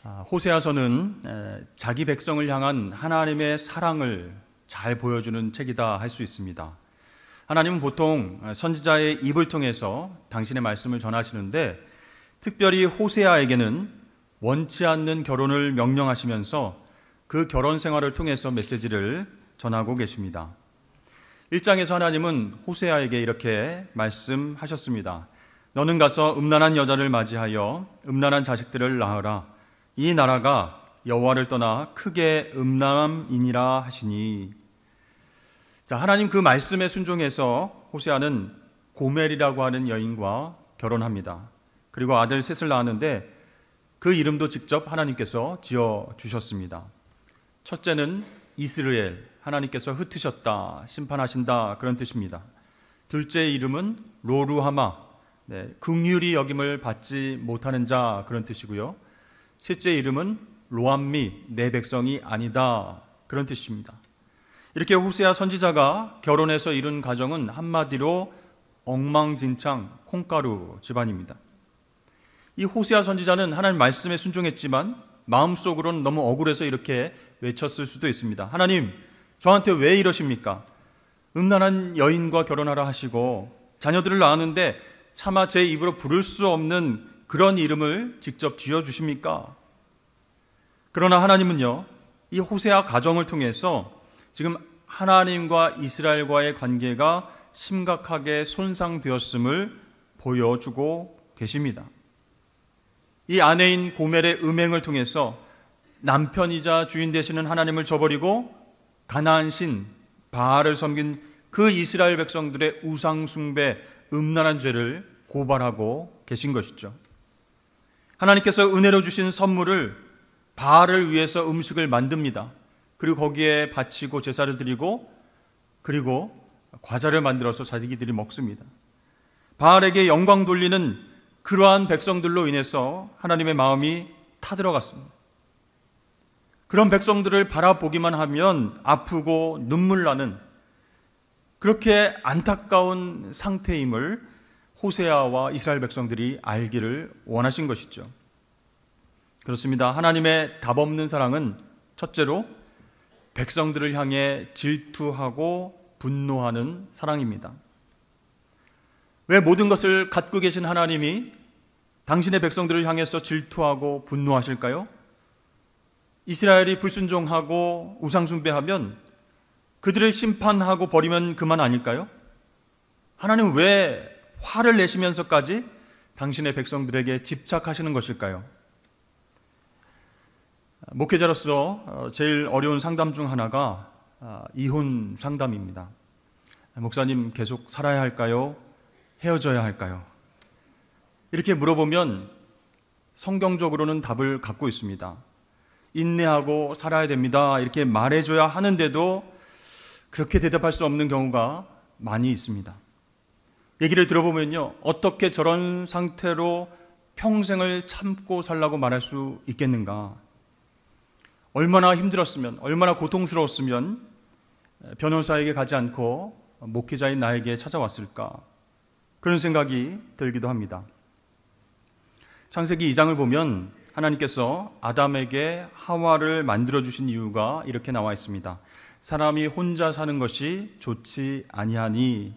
호세아서는 자기 백성을 향한 하나님의 사랑을 잘 보여주는 책이다 할 수 있습니다. 하나님은 보통 선지자의 입을 통해서 당신의 말씀을 전하시는데, 특별히 호세아에게는 원치 않는 결혼을 명령하시면서 그 결혼 생활을 통해서 메시지를 전하고 계십니다. 1장에서 하나님은 호세아에게 이렇게 말씀하셨습니다. 너는 가서 음란한 여자를 맞이하여 음란한 자식들을 낳으라. 이 나라가 여호와를 떠나 크게 음란함이니라 하시니. 자, 하나님 그 말씀에 순종해서 호세아는 고멜이라고 하는 여인과 결혼합니다. 그리고 아들 셋을 낳았는데 그 이름도 직접 하나님께서 지어주셨습니다. 첫째는 이스라엘, 하나님께서 흩으셨다, 심판하신다, 그런 뜻입니다. 둘째 이름은 로루하마, 긍휼히 여김을 받지 못하는 자, 그런 뜻이고요. 셋째 이름은 로암미, 내 백성이 아니다, 그런 뜻입니다. 이렇게 호세아 선지자가 결혼해서 이룬 가정은 한마디로 엉망진창 콩가루 집안입니다. 이 호세아 선지자는 하나님 말씀에 순종했지만 마음속으로는 너무 억울해서 이렇게 외쳤을 수도 있습니다. 하나님, 저한테 왜 이러십니까? 음란한 여인과 결혼하라 하시고 자녀들을 낳았는데 차마 제 입으로 부를 수 없는 그런 이름을 직접 지어주십니까? 그러나 하나님은요, 이 호세아 가정을 통해서 지금 하나님과 이스라엘과의 관계가 심각하게 손상되었음을 보여주고 계십니다. 이 아내인 고멜의 음행을 통해서 남편이자 주인 되시는 하나님을 저버리고 가나안 신 바알을 섬긴 그 이스라엘 백성들의 우상 숭배, 음란한 죄를 고발하고 계신 것이죠. 하나님께서 은혜로 주신 선물을 바알을 위해서 음식을 만듭니다. 그리고 거기에 바치고 제사를 드리고 그리고 과자를 만들어서 자기들이 먹습니다. 바알에게 영광 돌리는 그러한 백성들로 인해서 하나님의 마음이 타들어갔습니다. 그런 백성들을 바라보기만 하면 아프고 눈물 나는 그렇게 안타까운 상태임을 호세아와 이스라엘 백성들이 알기를 원하신 것이죠. 그렇습니다. 하나님의 답없는 사랑은 첫째로 백성들을 향해 질투하고 분노하는 사랑입니다. 왜 모든 것을 갖고 계신 하나님이 당신의 백성들을 향해서 질투하고 분노하실까요? 이스라엘이 불순종하고 우상숭배하면 그들을 심판하고 버리면 그만 아닐까요? 하나님 왜 화를 내시면서까지 당신의 백성들에게 집착하시는 것일까요? 목회자로서 제일 어려운 상담 중 하나가 이혼 상담입니다. 목사님, 계속 살아야 할까요? 헤어져야 할까요? 이렇게 물어보면 성경적으로는 답을 갖고 있습니다. 인내하고 살아야 됩니다, 이렇게 말해줘야 하는데도 그렇게 대답할 수 없는 경우가 많이 있습니다. 얘기를 들어보면요, 어떻게 저런 상태로 평생을 참고 살라고 말할 수 있겠는가? 얼마나 힘들었으면, 얼마나 고통스러웠으면 변호사에게 가지 않고 목회자인 나에게 찾아왔을까? 그런 생각이 들기도 합니다. 창세기 2장을 보면 하나님께서 아담에게 하와를 만들어주신 이유가 이렇게 나와 있습니다. 사람이 혼자 사는 것이 좋지 아니하니,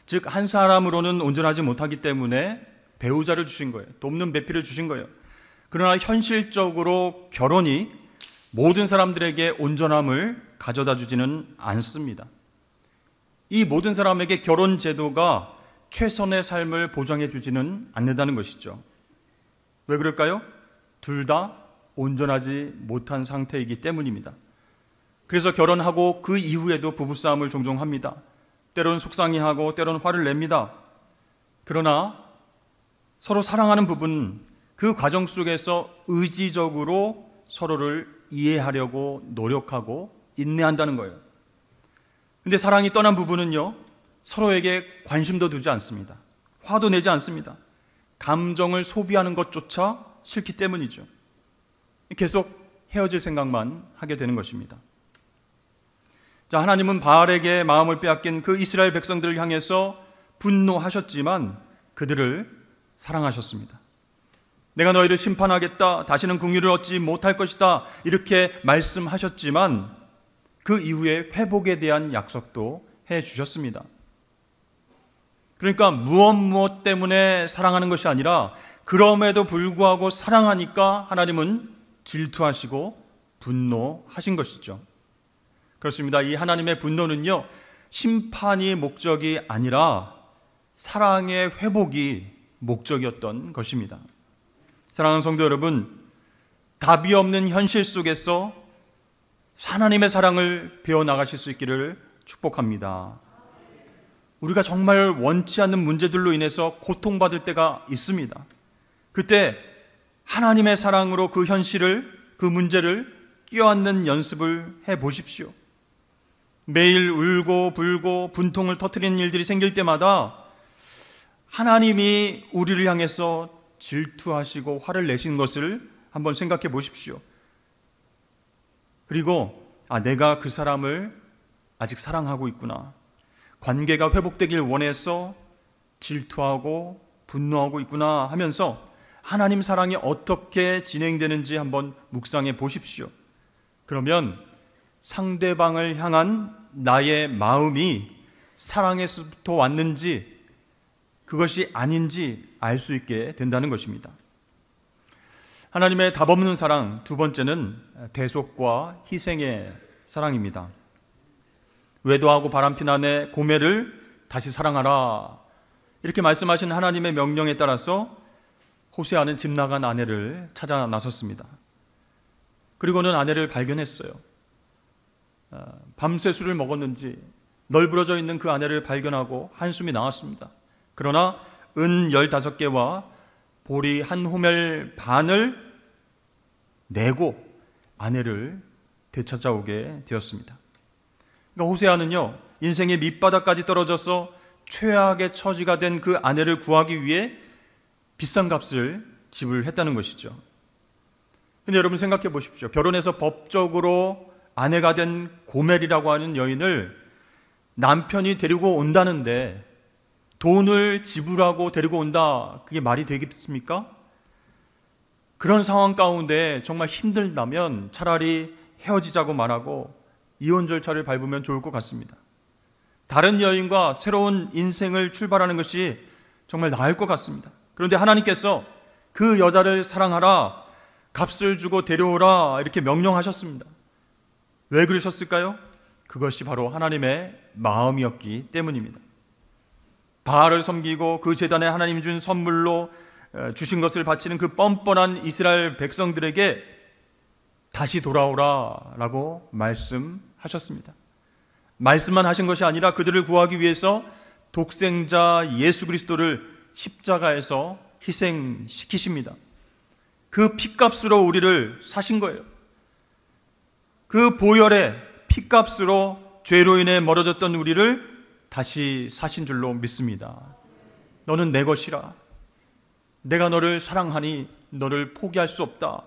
즉 한 사람으로는 온전하지 못하기 때문에 배우자를 주신 거예요. 돕는 배필을 주신 거예요. 그러나 현실적으로 결혼이 모든 사람들에게 온전함을 가져다 주지는 않습니다. 이 모든 사람에게 결혼 제도가 최선의 삶을 보장해 주지는 않는다는 것이죠. 왜 그럴까요? 둘 다 온전하지 못한 상태이기 때문입니다. 그래서 결혼하고 그 이후에도 부부싸움을 종종 합니다. 때로는 속상해하고 때로는 화를 냅니다. 그러나 서로 사랑하는 부부는 그 과정 속에서 의지적으로 서로를 이해하려고 노력하고 인내한다는 거예요. 근데 사랑이 떠난 부부는요, 서로에게 관심도 두지 않습니다. 화도 내지 않습니다. 감정을 소비하는 것조차 싫기 때문이죠. 계속 헤어질 생각만 하게 되는 것입니다. 자, 하나님은 바알에게 마음을 빼앗긴 그 이스라엘 백성들을 향해서 분노하셨지만 그들을 사랑하셨습니다. 내가 너희를 심판하겠다. 다시는 긍휼을 얻지 못할 것이다. 이렇게 말씀하셨지만 그 이후에 회복에 대한 약속도 해 주셨습니다. 그러니까 무엇 때문에 사랑하는 것이 아니라 그럼에도 불구하고 사랑하니까 하나님은 질투하시고 분노하신 것이죠. 그렇습니다. 이 하나님의 분노는요, 심판이 목적이 아니라 사랑의 회복이 목적이었던 것입니다. 사랑하는 성도 여러분, 답이 없는 현실 속에서 하나님의 사랑을 배워나가실 수 있기를 축복합니다. 우리가 정말 원치 않는 문제들로 인해서 고통받을 때가 있습니다. 그때 하나님의 사랑으로 그 현실을, 그 문제를 끼워앉는 연습을 해보십시오. 매일 울고 불고 분통을 터뜨리는 일들이 생길 때마다 하나님이 우리를 향해서 질투하시고 화를 내신 것을 한번 생각해 보십시오. 그리고 내가 그 사람을 아직 사랑하고 있구나. 관계가 회복되길 원해서 질투하고 분노하고 있구나 하면서 하나님 사랑이 어떻게 진행되는지 한번 묵상해 보십시오. 그러면 상대방을 향한 나의 마음이 사랑에서부터 왔는지 그것이 아닌지 알 수 있게 된다는 것입니다. 하나님의 답없는 사랑, 두 번째는 대속과 희생의 사랑입니다. 외도하고 바람핀 아내 고멜을 다시 사랑하라, 이렇게 말씀하신 하나님의 명령에 따라서 호세아는 집 나간 아내를 찾아 나섰습니다. 그리고는 아내를 발견했어요. 밤새 술을 먹었는지 널브러져 있는 그 아내를 발견하고 한숨이 나왔습니다. 그러나 은 15개와 보리 한 호멜 반을 내고 아내를 되찾아오게 되었습니다. 그러니까 호세아는요, 인생의 밑바닥까지 떨어져서 최악의 처지가 된 그 아내를 구하기 위해 비싼 값을 지불했다는 것이죠. 근데 여러분 생각해 보십시오. 결혼해서 법적으로 아내가 된 고멜이라고 하는 여인을 남편이 데리고 온다는데 돈을 지불하고 데리고 온다, 그게 말이 되겠습니까? 그런 상황 가운데 정말 힘들다면 차라리 헤어지자고 말하고 이혼 절차를 밟으면 좋을 것 같습니다. 다른 여인과 새로운 인생을 출발하는 것이 정말 나을 것 같습니다. 그런데 하나님께서 그 여자를 사랑하라, 값을 주고 데려오라, 이렇게 명령하셨습니다. 왜 그러셨을까요? 그것이 바로 하나님의 마음이었기 때문입니다. 바알을 섬기고 그 제단에 하나님이 준 선물로 주신 것을 바치는 그 뻔뻔한 이스라엘 백성들에게 다시 돌아오라 라고 말씀하셨습니다. 말씀만 하신 것이 아니라 그들을 구하기 위해서 독생자 예수 그리스도를 십자가에서 희생시키십니다. 그 피값으로 우리를 사신 거예요. 그 보혈의 피값으로 죄로 인해 멀어졌던 우리를 다시 사신 줄로 믿습니다. 너는 내 것이라. 내가 너를 사랑하니 너를 포기할 수 없다.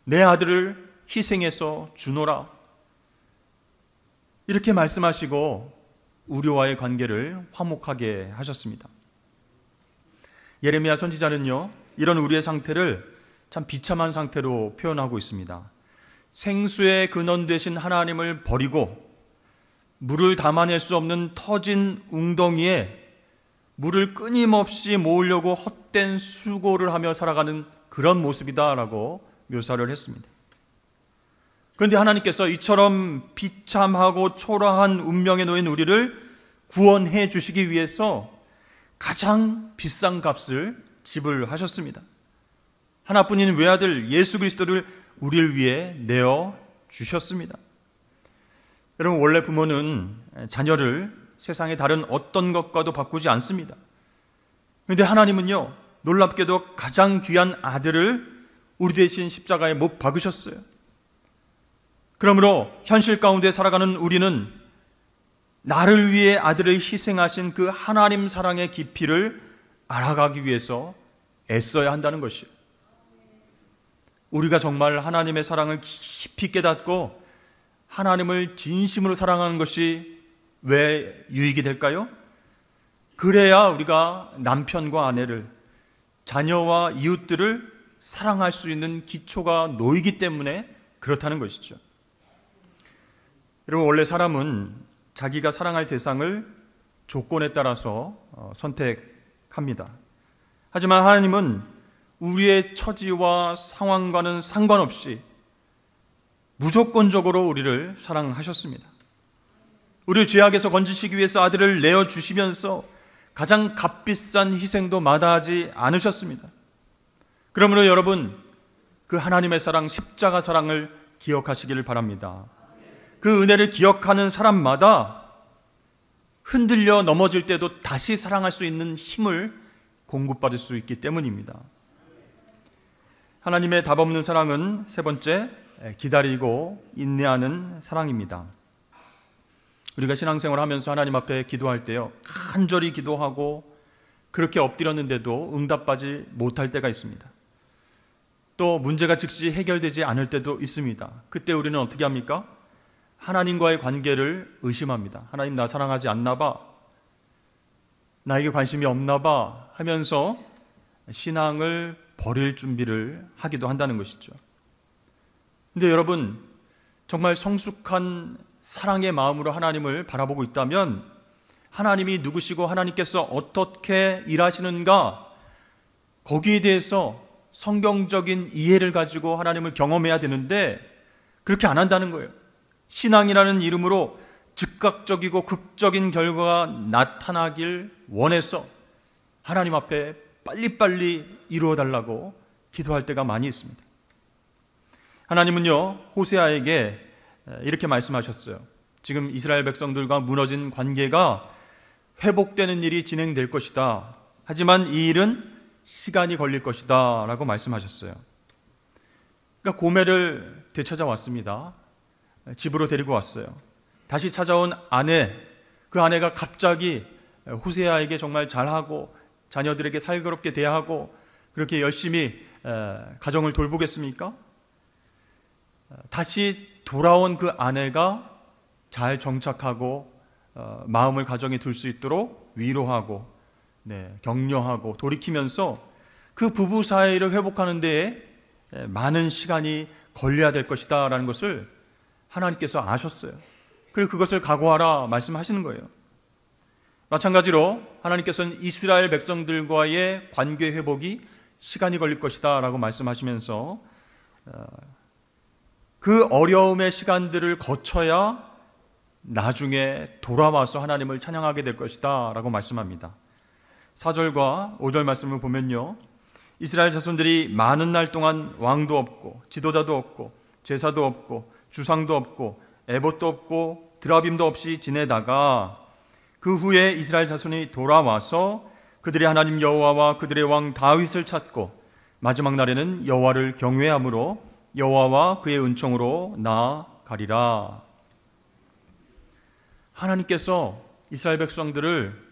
내 아들을 희생해서 주노라. 이렇게 말씀하시고 우리와의 관계를 화목하게 하셨습니다. 예레미야 선지자는요, 이런 우리의 상태를 참 비참한 상태로 표현하고 있습니다. 생수의 근원 되신 하나님을 버리고 물을 담아낼 수 없는 터진 웅덩이에 물을 끊임없이 모으려고 헛된 수고를 하며 살아가는 그런 모습이다라고 묘사를 했습니다. 그런데 하나님께서 이처럼 비참하고 초라한 운명에 놓인 우리를 구원해 주시기 위해서 가장 비싼 값을 지불하셨습니다. 하나뿐인 외아들 예수 그리스도를 우리를 위해 내어 주셨습니다. 여러분, 원래 부모는 자녀를 세상의 다른 어떤 것과도 바꾸지 않습니다. 그런데 하나님은요, 놀랍게도 가장 귀한 아들을 우리 대신 십자가에 못 박으셨어요. 그러므로 현실 가운데 살아가는 우리는 나를 위해 아들을 희생하신 그 하나님 사랑의 깊이를 알아가기 위해서 애써야 한다는 것이요. 우리가 정말 하나님의 사랑을 깊이 깨닫고 하나님을 진심으로 사랑하는 것이 왜 유익이 될까요? 그래야 우리가 남편과 아내를, 자녀와 이웃들을 사랑할 수 있는 기초가 놓이기 때문에 그렇다는 것이죠. 여러분, 원래 사람은 자기가 사랑할 대상을 조건에 따라서 선택합니다. 하지만 하나님은 우리의 처지와 상황과는 상관없이 무조건적으로 우리를 사랑하셨습니다. 우리를 죄악에서 건지시기 위해서 아들을 내어주시면서 가장 값비싼 희생도 마다하지 않으셨습니다. 그러므로 여러분, 그 하나님의 사랑, 십자가 사랑을 기억하시기를 바랍니다. 그 은혜를 기억하는 사람마다 흔들려 넘어질 때도 다시 사랑할 수 있는 힘을 공급받을 수 있기 때문입니다. 하나님의 답없는 사랑은 세 번째, 기다리고 인내하는 사랑입니다. 우리가 신앙생활을 하면서 하나님 앞에 기도할 때요, 간절히 기도하고 그렇게 엎드렸는데도 응답받지 못할 때가 있습니다. 또 문제가 즉시 해결되지 않을 때도 있습니다. 그때 우리는 어떻게 합니까? 하나님과의 관계를 의심합니다. 하나님, 나 사랑하지 않나 봐, 나에게 관심이 없나 봐 하면서 신앙을 버릴 준비를 하기도 한다는 것이죠. 근데 여러분, 정말 성숙한 사랑의 마음으로 하나님을 바라보고 있다면 하나님이 누구시고 하나님께서 어떻게 일하시는가, 거기에 대해서 성경적인 이해를 가지고 하나님을 경험해야 되는데 그렇게 안 한다는 거예요. 신앙이라는 이름으로 즉각적이고 극적인 결과가 나타나길 원해서 하나님 앞에 빨리빨리 이루어달라고 기도할 때가 많이 있습니다. 하나님은요, 호세아에게 이렇게 말씀하셨어요. 지금 이스라엘 백성들과 무너진 관계가 회복되는 일이 진행될 것이다. 하지만 이 일은 시간이 걸릴 것이다 라고 말씀하셨어요. 그러니까 고멜을 되찾아왔습니다. 집으로 데리고 왔어요. 다시 찾아온 아내, 그 아내가 갑자기 호세아에게 정말 잘하고 자녀들에게 살그럽게 대하고 그렇게 열심히 가정을 돌보겠습니까? 다시 돌아온 그 아내가 잘 정착하고 마음을 가정에 둘 수 있도록 위로하고 격려하고 돌이키면서 그 부부 사이를 회복하는 데에 많은 시간이 걸려야 될 것이다 라는 것을 하나님께서 아셨어요. 그리고 그것을 각오하라 말씀하시는 거예요. 마찬가지로 하나님께서는 이스라엘 백성들과의 관계 회복이 시간이 걸릴 것이다 라고 말씀하시면서 그 어려움의 시간들을 거쳐야 나중에 돌아와서 하나님을 찬양하게 될 것이다 라고 말씀합니다. 4절과 5절 말씀을 보면요, 이스라엘 자손들이 많은 날 동안 왕도 없고 지도자도 없고 제사도 없고 주상도 없고 에봇도 없고 드라빔도 없이 지내다가 그 후에 이스라엘 자손이 돌아와서 그들의 하나님 여호와와 그들의 왕 다윗을 찾고 마지막 날에는 여호와를 경외함으로 여호와와 그의 은총으로 나아가리라. 하나님께서 이스라엘 백성들을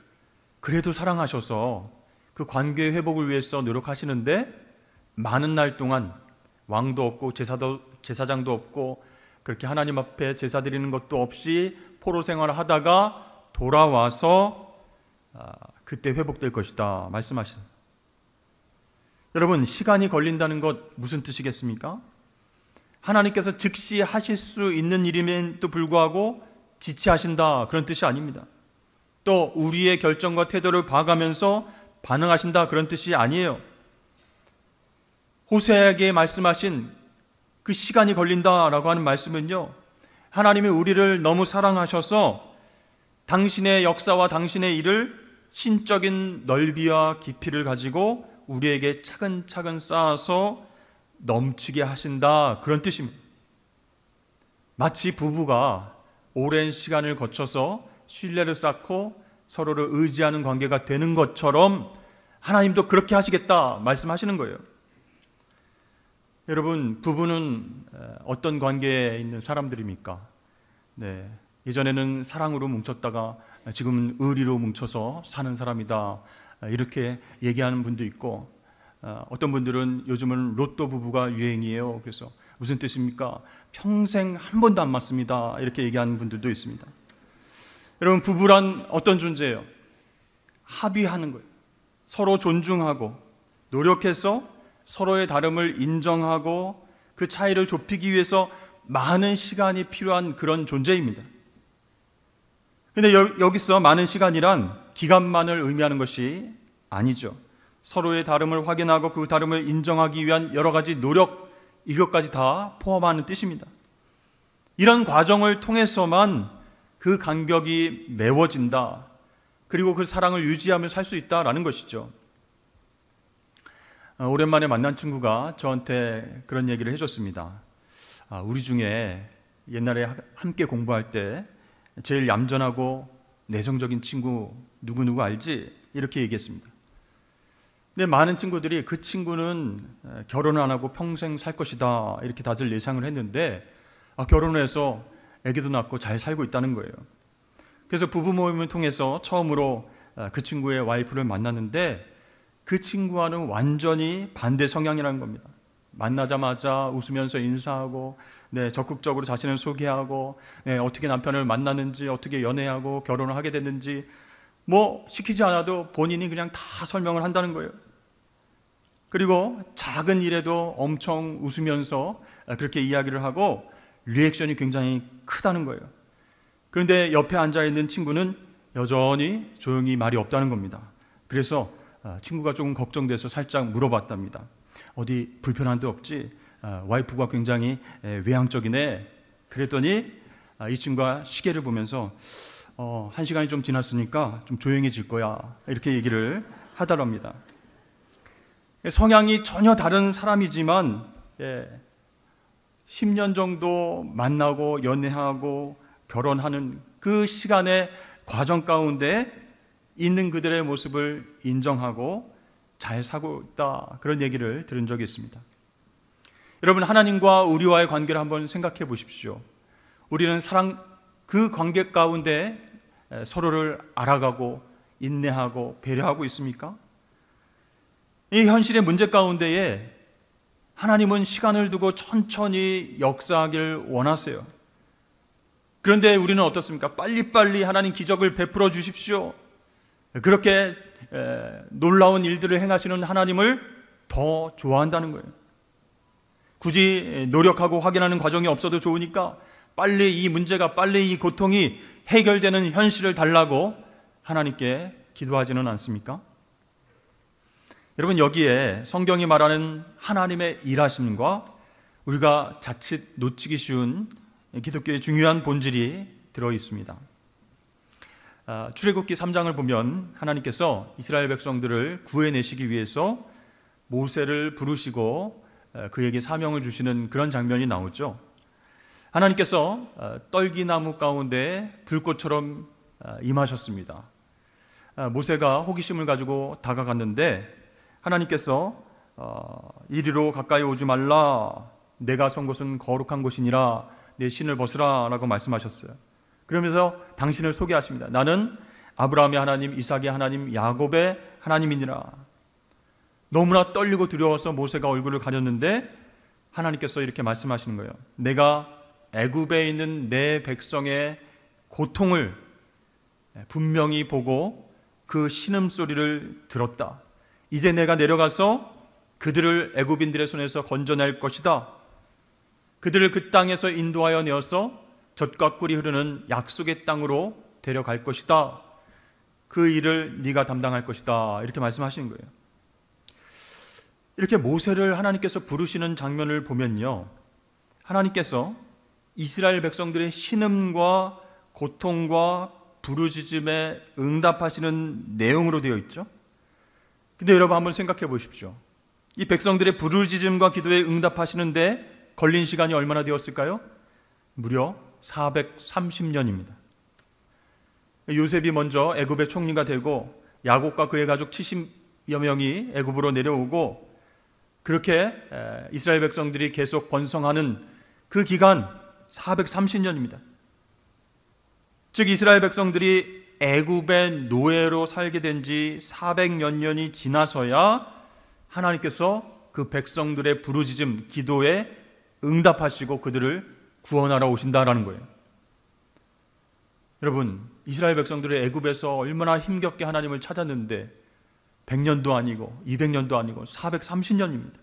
그래도 사랑하셔서 그 관계 회복을 위해서 노력하시는데 많은 날 동안 왕도 없고 제사장도 없고 그렇게 하나님 앞에 제사 드리는 것도 없이 포로 생활을 하다가 돌아와서 그때 회복될 것이다 말씀하십니다. 여러분, 시간이 걸린다는 것 무슨 뜻이겠습니까? 하나님께서 즉시 하실 수 있는 일임에도 불구하고 지체하신다, 그런 뜻이 아닙니다. 또 우리의 결정과 태도를 봐가면서 반응하신다, 그런 뜻이 아니에요. 호세아에게 말씀하신 그 시간이 걸린다라고 하는 말씀은요, 하나님이 우리를 너무 사랑하셔서 당신의 역사와 당신의 일을 신적인 넓이와 깊이를 가지고 우리에게 차근차근 쌓아서 넘치게 하신다, 그런 뜻입니다. 마치 부부가 오랜 시간을 거쳐서 신뢰를 쌓고 서로를 의지하는 관계가 되는 것처럼 하나님도 그렇게 하시겠다 말씀하시는 거예요. 여러분, 부부는 어떤 관계에 있는 사람들입니까? 예전에는 사랑으로 뭉쳤다가 지금은 의리로 뭉쳐서 사는 사람이다, 이렇게 얘기하는 분도 있고, 어떤 분들은 요즘은 로또 부부가 유행이에요. 그래서 무슨 뜻입니까? 평생 한 번도 안 맞습니다, 이렇게 얘기하는 분들도 있습니다. 여러분, 부부란 어떤 존재예요? 합의하는 거예요. 서로 존중하고 노력해서 서로의 다름을 인정하고 그 차이를 좁히기 위해서 많은 시간이 필요한 그런 존재입니다. 근데 여기서 많은 시간이란 기간만을 의미하는 것이 아니죠. 서로의 다름을 확인하고 그 다름을 인정하기 위한 여러 가지 노력, 이것까지 다 포함하는 뜻입니다. 이런 과정을 통해서만 그 간격이 메워진다. 그리고 그 사랑을 유지하며 살 수 있다라는 것이죠. 오랜만에 만난 친구가 저한테 그런 얘기를 해줬습니다. 우리 중에 옛날에 함께 공부할 때 제일 얌전하고 내성적인 친구 누구누구 알지? 이렇게 얘기했습니다. 근데 많은 친구들이 그 친구는 결혼을 안 하고 평생 살 것이다 이렇게 다들 예상을 했는데 결혼을 해서 아기도 낳고 잘 살고 있다는 거예요. 그래서 부부 모임을 통해서 처음으로 그 친구의 와이프를 만났는데 그 친구와는 완전히 반대 성향이라는 겁니다. 만나자마자 웃으면서 인사하고 적극적으로 자신을 소개하고 어떻게 남편을 만났는지 어떻게 연애하고 결혼을 하게 됐는지 시키지 않아도 본인이 그냥 다 설명을 한다는 거예요. 그리고 작은 일에도 엄청 웃으면서 그렇게 이야기를 하고 리액션이 굉장히 크다는 거예요. 그런데 옆에 앉아있는 친구는 여전히 조용히 말이 없다는 겁니다. 그래서 친구가 조금 걱정돼서 살짝 물어봤답니다. 어디 불편한 데 없지? 와이프가 굉장히 외향적이네. 그랬더니 이 친구가 시계를 보면서 1시간이 좀 지났으니까 좀 조용해질 거야 이렇게 얘기를 하더랍니다. 성향이 전혀 다른 사람이지만 10년 정도 만나고 연애하고 결혼하는 그 시간의 과정 가운데 있는 그들의 모습을 인정하고 잘 사고 있다, 그런 얘기를 들은 적이 있습니다. 여러분, 하나님과 우리와의 관계를 한번 생각해 보십시오. 우리는 사랑 그 관계 가운데 서로를 알아가고 인내하고 배려하고 있습니까? 이 현실의 문제 가운데에 하나님은 시간을 두고 천천히 역사하길 원하세요. 그런데 우리는 어떻습니까? 빨리빨리 하나님 기적을 베풀어 주십시오. 그렇게 놀라운 일들을 행하시는 하나님을 더 좋아한다는 거예요. 굳이 노력하고 확인하는 과정이 없어도 좋으니까 빨리 이 문제가, 빨리 이 고통이 해결되는 현실을 달라고 하나님께 기도하지는 않습니까? 여러분, 여기에 성경이 말하는 하나님의 일하심과 우리가 자칫 놓치기 쉬운 기독교의 중요한 본질이 들어 있습니다. 출애굽기 3장을 보면 하나님께서 이스라엘 백성들을 구해내시기 위해서 모세를 부르시고 그에게 사명을 주시는 그런 장면이 나오죠. 하나님께서 떨기나무 가운데 불꽃처럼 임하셨습니다. 모세가 호기심을 가지고 다가갔는데 하나님께서 이리로 가까이 오지 말라, 내가 선 곳은 거룩한 곳이니라, 내 신을 벗으라 라고 말씀하셨어요. 그러면서 당신을 소개하십니다. 나는 아브라함의 하나님, 이삭의 하나님, 야곱의 하나님이니라. 너무나 떨리고 두려워서 모세가 얼굴을 가렸는데 하나님께서 이렇게 말씀하시는 거예요. 내가 애굽에 있는 내 백성의 고통을 분명히 보고 그 신음소리를 들었다. 이제 내가 내려가서 그들을 애굽인들의 손에서 건져낼 것이다. 그들을 그 땅에서 인도하여 내어서 젖과 꿀이 흐르는 약속의 땅으로 데려갈 것이다. 그 일을 네가 담당할 것이다. 이렇게 말씀하시는 거예요. 이렇게 모세를 하나님께서 부르시는 장면을 보면요, 하나님께서 이스라엘 백성들의 신음과 고통과 부르짖음에 응답하시는 내용으로 되어 있죠. 근데 여러분 한번 생각해 보십시오. 이 백성들의 부르짖음과 기도에 응답하시는데 걸린 시간이 얼마나 되었을까요? 무려 430년입니다. 요셉이 먼저 애굽의 총리가 되고 야곱과 그의 가족 70여 명이 애굽으로 내려오고 그렇게 이스라엘 백성들이 계속 번성하는 그 기간 430년입니다. 즉 이스라엘 백성들이 애굽의 노예로 살게 된 지 400여 년이 지나서야 하나님께서 그 백성들의 부르짖음, 기도에 응답하시고 그들을 구원하러 오신다라는 거예요. 여러분, 이스라엘 백성들의 애굽에서 얼마나 힘겹게 하나님을 찾았는데 100년도 아니고 200년도 아니고 430년입니다.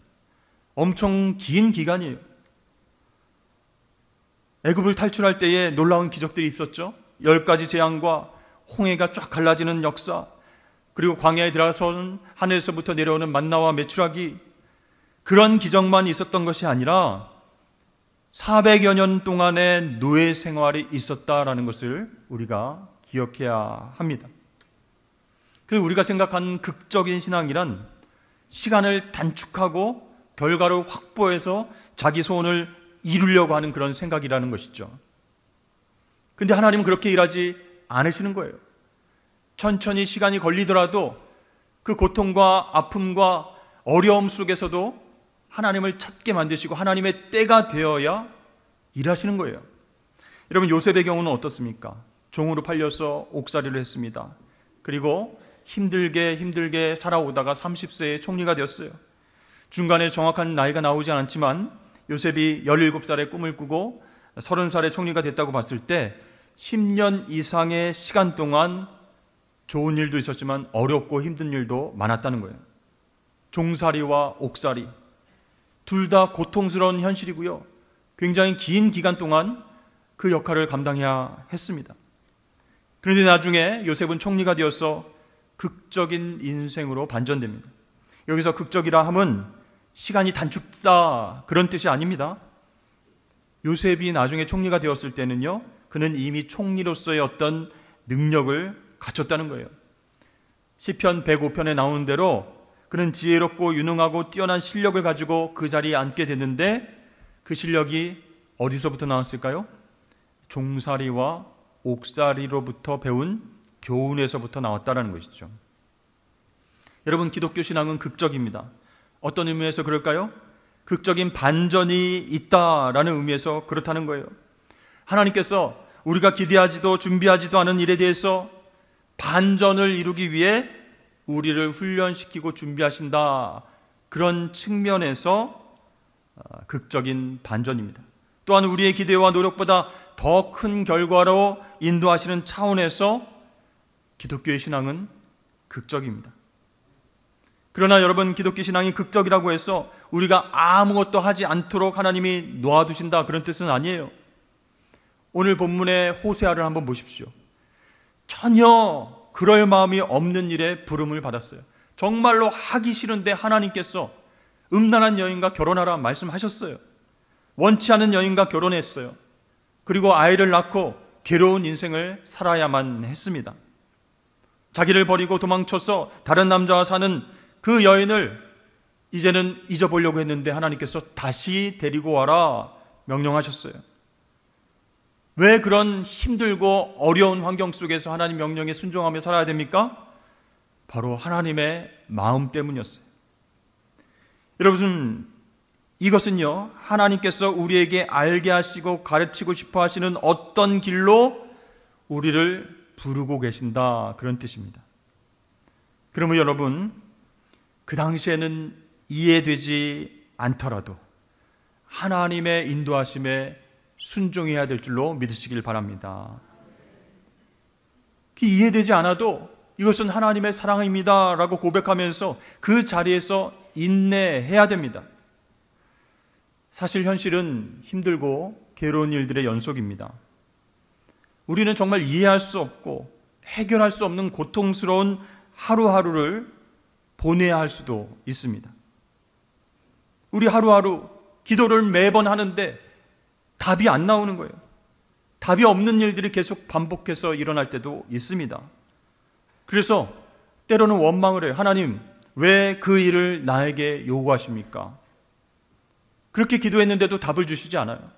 엄청 긴 기간이에요. 애굽을 탈출할 때에 놀라운 기적들이 있었죠. 10가지 재앙과 홍해가 쫙 갈라지는 역사, 그리고 광야에 들어가서는 하늘에서부터 내려오는 만나와 메추라기, 그런 기적만 있었던 것이 아니라 400여 년 동안의 노예 생활이 있었다라는 것을 우리가 기억해야 합니다. 그래서 우리가 생각하는 극적인 신앙이란 시간을 단축하고 결과를 확보해서 자기 소원을 이루려고 하는 그런 생각이라는 것이죠. 근데 하나님은 그렇게 일하지 않으시는 거예요. 천천히 시간이 걸리더라도 그 고통과 아픔과 어려움 속에서도 하나님을 찾게 만드시고 하나님의 때가 되어야 일하시는 거예요. 여러분, 요셉의 경우는 어떻습니까? 종으로 팔려서 옥살이를 했습니다. 그리고 힘들게 살아오다가 30세에 총리가 되었어요. 중간에 정확한 나이가 나오지 않았지만 요셉이 17살에 꿈을 꾸고 30살에 총리가 됐다고 봤을 때 10년 이상의 시간 동안 좋은 일도 있었지만 어렵고 힘든 일도 많았다는 거예요. 종살이와 옥살이 둘 다 고통스러운 현실이고요. 굉장히 긴 기간 동안 그 역할을 감당해야 했습니다. 그런데 나중에 요셉은 총리가 되어서 극적인 인생으로 반전됩니다. 여기서 극적이라 함은 시간이 단축다 그런 뜻이 아닙니다. 요셉이 나중에 총리가 되었을 때는요, 그는 이미 총리로서의 어떤 능력을 갖췄다는 거예요. 시편 105편에 나오는 대로 그는 지혜롭고 유능하고 뛰어난 실력을 가지고 그 자리에 앉게 됐는데 그 실력이 어디서부터 나왔을까요? 종살이와 옥살이로부터 배운 교훈에서부터 나왔다는 것이죠. 여러분, 기독교 신앙은 극적입니다. 어떤 의미에서 그럴까요? 극적인 반전이 있다라는 의미에서 그렇다는 거예요. 하나님께서 우리가 기대하지도 준비하지도 않은 일에 대해서 반전을 이루기 위해 우리를 훈련시키고 준비하신다, 그런 측면에서 극적인 반전입니다. 또한 우리의 기대와 노력보다 더 큰 결과로 인도하시는 차원에서 기독교의 신앙은 극적입니다. 그러나 여러분, 기독교 신앙이 극적이라고 해서 우리가 아무것도 하지 않도록 하나님이 놓아두신다, 그런 뜻은 아니에요. 오늘 본문의 호세아를 한번 보십시오. 전혀 그럴 마음이 없는 일에 부름을 받았어요. 정말로 하기 싫은데 하나님께서 음란한 여인과 결혼하라 말씀하셨어요. 원치 않은 여인과 결혼했어요. 그리고 아이를 낳고 괴로운 인생을 살아야만 했습니다. 자기를 버리고 도망쳐서 다른 남자와 사는 그 여인을 이제는 잊어보려고 했는데 하나님께서 다시 데리고 와라 명령하셨어요. 왜 그런 힘들고 어려운 환경 속에서 하나님 명령에 순종하며 살아야 됩니까? 바로 하나님의 마음 때문이었어요. 여러분, 이것은요, 하나님께서 우리에게 알게 하시고 가르치고 싶어 하시는 어떤 길로 우리를 부르고 계신다, 그런 뜻입니다. 그러면 여러분, 그 당시에는 이해되지 않더라도 하나님의 인도하심에 순종해야 될 줄로 믿으시길 바랍니다. 이해되지 않아도 이것은 하나님의 사랑입니다 라고 고백하면서 그 자리에서 인내해야 됩니다. 사실 현실은 힘들고 괴로운 일들의 연속입니다. 우리는 정말 이해할 수 없고 해결할 수 없는 고통스러운 하루하루를 보내야 할 수도 있습니다. 우리 하루하루 기도를 매번 하는데 답이 안 나오는 거예요. 답이 없는 일들이 계속 반복해서 일어날 때도 있습니다. 그래서 때로는 원망을 해요. 하나님, 왜 그 일을 나에게 요구하십니까? 그렇게 기도했는데도 답을 주시지 않아요.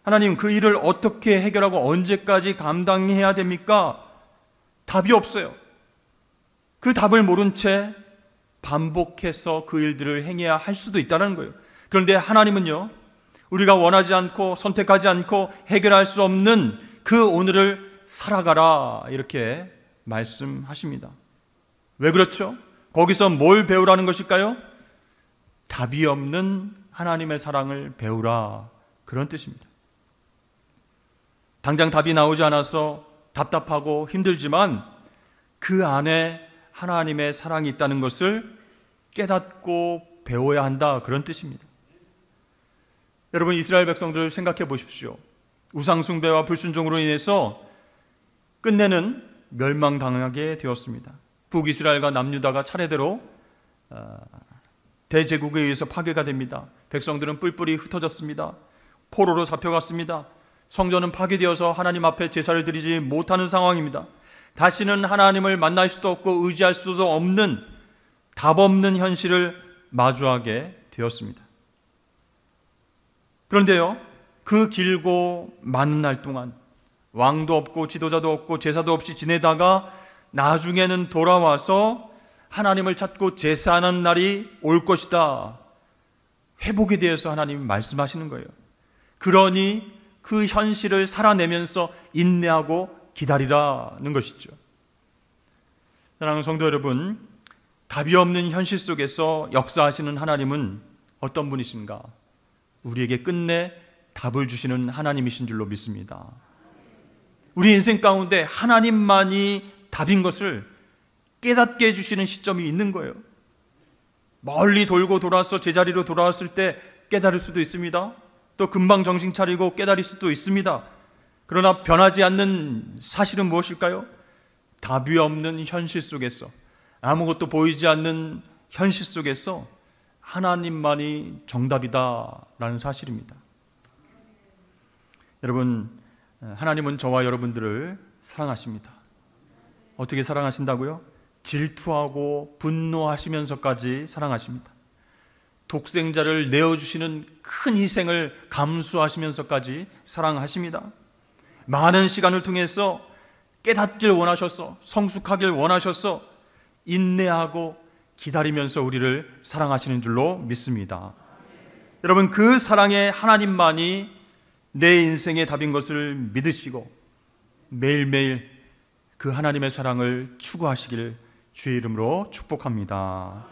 하나님, 그 일을 어떻게 해결하고 언제까지 감당해야 됩니까? 답이 없어요. 그 답을 모른 채 반복해서 그 일들을 행해야 할 수도 있다는 거예요. 그런데 하나님은요, 우리가 원하지 않고 선택하지 않고 해결할 수 없는 그 오늘을 살아가라, 이렇게 말씀하십니다. 왜 그렇죠? 거기서 뭘 배우라는 것일까요? 답이 없는 하나님의 사랑을 배우라, 그런 뜻입니다. 당장 답이 나오지 않아서 답답하고 힘들지만 그 안에 하나님의 사랑이 있다는 것을 깨닫고 배워야 한다, 그런 뜻입니다. 여러분, 이스라엘 백성들 생각해 보십시오. 우상 숭배와 불순종으로 인해서 끝내는 멸망당하게 되었습니다. 북이스라엘과 남유다가 차례대로 대제국에 의해서 파괴가 됩니다. 백성들은 뿔뿔이 흩어졌습니다. 포로로 잡혀갔습니다. 성전은 파괴되어서 하나님 앞에 제사를 드리지 못하는 상황입니다. 다시는 하나님을 만날 수도 없고 의지할 수도 없는, 답 없는 현실을 마주하게 되었습니다. 그런데요, 그 길고 많은 날 동안 왕도 없고 지도자도 없고 제사도 없이 지내다가 나중에는 돌아와서 하나님을 찾고 제사하는 날이 올 것이다, 회복에 대해서 하나님이 말씀하시는 거예요. 그러니 그 현실을 살아내면서 인내하고 기다리라는 것이죠. 사랑하는 성도 여러분, 답이 없는 현실 속에서 역사하시는 하나님은 어떤 분이신가? 우리에게 끝내 답을 주시는 하나님이신 줄로 믿습니다. 우리 인생 가운데 하나님만이 답인 것을 깨닫게 해주시는 시점이 있는 거예요. 멀리 돌고 돌아서 제자리로 돌아왔을 때 깨달을 수도 있습니다. 또 금방 정신 차리고 깨달을 수도 있습니다. 그러나 변하지 않는 사실은 무엇일까요? 답이 없는 현실 속에서, 아무것도 보이지 않는 현실 속에서 하나님만이 정답이다라는 사실입니다. 여러분, 하나님은 저와 여러분들을 사랑하십니다. 어떻게 사랑하신다고요? 질투하고 분노하시면서까지 사랑하십니다. 독생자를 내어주시는 큰 희생을 감수하시면서까지 사랑하십니다. 많은 시간을 통해서 깨닫길 원하셔서, 성숙하길 원하셔서 인내하고 기다리면서 우리를 사랑하시는 줄로 믿습니다. 여러분, 그 사랑의 하나님만이 내 인생의 답인 것을 믿으시고 매일매일 그 하나님의 사랑을 추구하시길 주의 이름으로 축복합니다.